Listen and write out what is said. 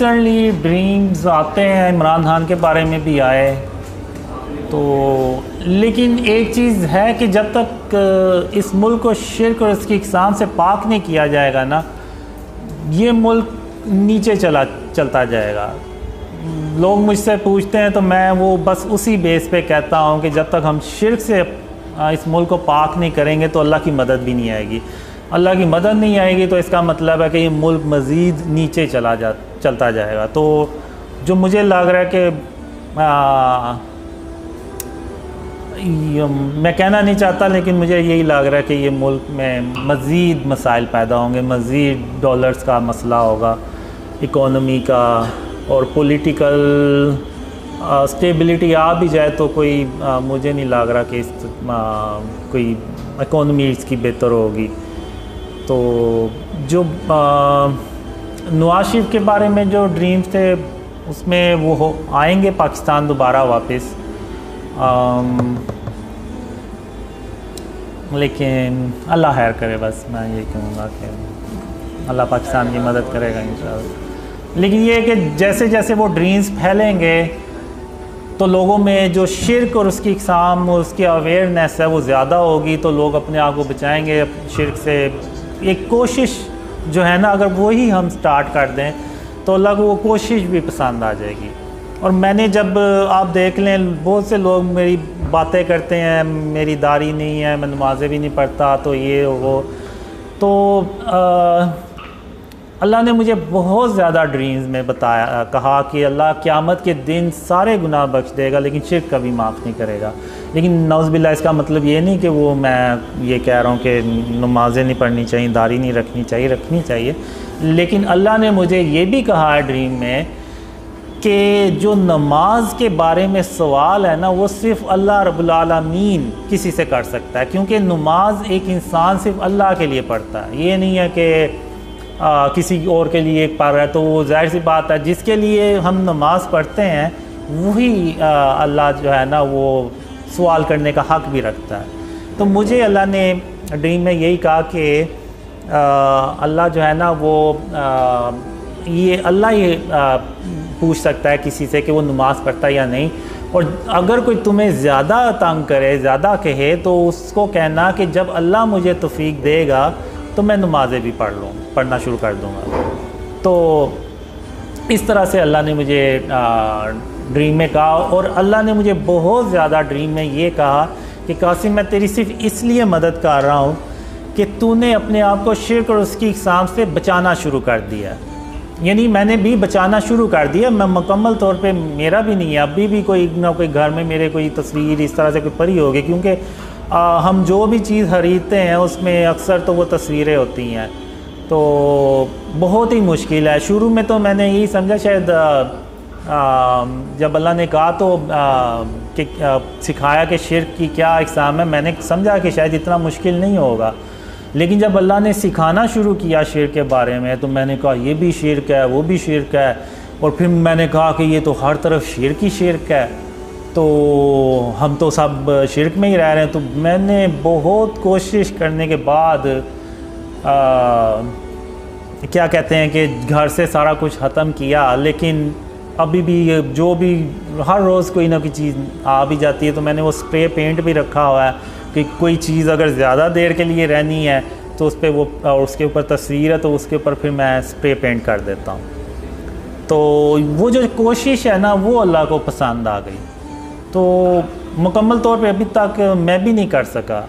Recently dreams آتے ہیں، عمران خان کے بارے میں بھی آئے تو، لیکن ایک چیز ہے کہ جب تک اس ملک کو شرک اور اس کی اقسام سے پاک نہیں کیا جائے گا نا، یہ ملک نیچے چلتا جائے گا۔ لوگ مجھ سے پوچھتے ہیں تو میں وہ بس اسی بیس پہ کہتا ہوں کہ جب تک ہم شرک سے اس ملک کو پاک نہیں کریں گے تو اللہ کی مدد بھی نہیں آئے گی۔ اللہ کی مدد نہیں آئے گی تو اس کا مطلب ہے کہ یہ ملک مزید نیچے چلتا جائے گا۔ تو جو مجھے لگ رہا ہے کہ میں کہنا نہیں چاہتا، لیکن مجھے یہی لگ رہا ہے کہ یہ ملک میں مزید مسائل پیدا ہوں گے، مزید ڈالرز کا مسئلہ ہوگا، اکانومی کا اور پولیٹیکل اسٹیبلٹی آ بھی جائے تو کوئی مجھے نہیں لگ رہا کہ کوئی اکانومی اس کی بہتر ہوگی۔ تو جو نواز شریف کے بارے میں جو ڈریمز تھے اس میں وہ آئیں گے پاکستان دوبارہ واپس، لیکن اللہ خیر کرے، بس میں یہ کہوں گا کہ اللہ پاکستان کی مدد کرے گا انشاءاللہ۔ لیکن یہ کہ جیسے جیسے وہ ڈریمز پھیلیں گے تو لوگوں میں جو شرک اور اس کی اقسام اور اس کی اویئرنیس ہے وہ زیادہ ہوگی، تو لوگ اپنے آپ کو بچائیں گے شرک سے۔ ایک کوشش جو ہے نا، اگر وہی ہم سٹارٹ کر دیں تو اللہ کو وہ کوشش بھی پسند آ جائے گی۔ اور میں نے جب آپ دیکھ لیں بہت سے لوگ میری باتیں کرتے ہیں، میری داڑھی نہیں ہے، میں نمازیں بھی نہیں پڑھتا، تو یہ وہ، تو اللہ نے مجھے بہت زیادہ ڈریمز میں کہا کہ اللہ قیامت کے دن سارے گناہ بخش دے گا لیکن شرک کبھی معاف نہیں کرے گا۔ لیکن نعوذ باللہ اس کا مطلب یہ نہیں کہ وہ میں یہ کہہ رہا ہوں کہ نمازیں نہیں پڑھنی چاہیے، داڑھی نہیں رکھنی چاہیے، لیکن اللہ نے مجھے یہ بھی کہا ہے ڈریم میں کہ جو نماز کے بارے میں سوال ہے نا، وہ صرف اللہ رب العالمین کسی سے کر سکتا ہے، کیونکہ نماز ایک انسان صرف اللہ کے لیے پڑھتا ہے۔ یہ نہیں ہے کہ کسی اور کے لیے پڑھ رہا ہے، تو وہ ظاہر سی بات ہے جس کے لیے ہم نماز پڑھتے ہیں وہی اللہ جو ہے نا وہ سوال کرنے کا حق بھی رکھتا ہے۔ تو مجھے اللہ نے ڈریم میں یہی کہا کہ اللہ جو ہے نا وہ اللہ یہ پوچھ سکتا ہے کسی سے کہ وہ نماز پڑھتا ہے یا نہیں، اور اگر کوئی تمہیں زیادہ تنگ کرے، زیادہ کہے، تو اس کو کہنا کہ جب اللہ مجھے توفیق دے گا تو میں نمازیں بھی پڑھنا شروع کر دوں گا۔ تو اس طرح سے اللہ نے مجھے ڈریم میں کہا، اور اللہ نے مجھے بہت زیادہ ڈریم میں یہ کہا کہ قاسم میں تیری صرف اس لیے مدد کر رہا ہوں کہ تو نے اپنے آپ کو شرک اور اس کی اقسام سے بچانا شروع کر دیا۔ یعنی میں نے بھی بچانا شروع کر دیا، میں مکمل طور پہ میرا بھی نہیں ہے، ابھی بھی کوئی نہ کوئی گھر میں میرے کوئی تصویر اس طرح سے کوئی پڑی ہوگی، کیونکہ ہم جو بھی چیز خریدتے ہیں اس میں اکثر تو وہ تصویریں ہوتی ہیں، تو بہت ہی مشکل ہے۔ شروع میں تو میں نے یہی سمجھا شاید جب اللہ نے کہا تو کہ سکھایا کہ شرک کی کیا اقسام ہے، میں نے سمجھا کہ شاید اتنا مشکل نہیں ہوگا، لیکن جب اللہ نے سکھانا شروع کیا شرک کے بارے میں تو میں نے کہا یہ بھی شرک ہے، وہ بھی شرک ہے، اور پھر میں نے کہا کہ یہ تو ہر طرف شرک ہی شرک ہے، تو ہم تو سب شرک میں ہی رہ رہے ہیں۔ تو میں نے بہت کوشش کرنے کے بعد کیا کہتے ہیں کہ گھر سے سارا کچھ ختم کیا، لیکن ابھی بھی جو بھی ہر روز کوئی نہ کوئی چیز آ بھی جاتی ہے، تو میں نے وہ اسپرے پینٹ بھی رکھا ہوا ہے کہ کوئی چیز اگر زیادہ دیر کے لیے رہنی ہے تو اس پہ وہ، اور اس کے اوپر تصویر ہے تو اس کے اوپر پھر میں اسپرے پینٹ کر دیتا ہوں۔ تو وہ جو کوشش ہے نا وہ اللہ کو پسند آ گئی، تو مکمل طور پہ ابھی تک میں بھی نہیں کر سکا۔